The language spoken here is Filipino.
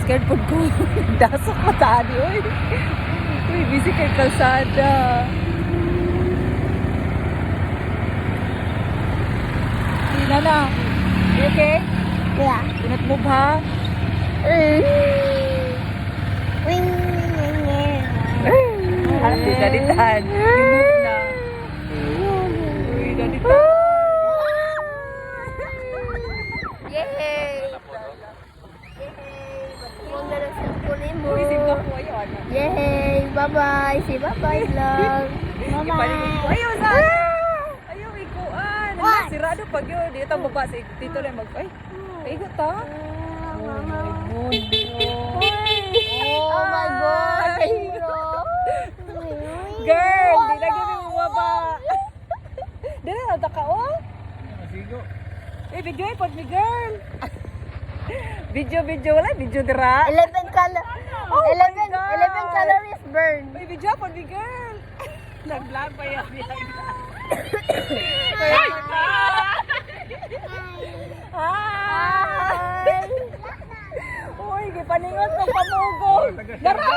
scared po ko. Dasok matani, oy. Uy, busy kay kalsada. Tina na. You okay? Yeah. Don't move, ha? Hati daditan. You move na. Uy, daditan. Yay! Uy, simba po ayo, ano? Yay! Bye-bye! Say bye-bye vlog! Ipaligid ko. Bye-bye! Ayaw, sa. Ayaw, ikuan. Sirado pag yun. Dito ang baba sa tito lang mag... Ay, paigot ha? Oh my God. Oh my God! Ay. Girl, di lagi may bumaba. Dili na ta ka, oh? Masigo. Video ipod mi, girl. Video, wala video dira. 11 color. Oh my 11 God. calories burn. Uy, video ipod mi, girl. Nag-vlog pa yan. Hi! Uy, gipaningot ng pamugo. Dara!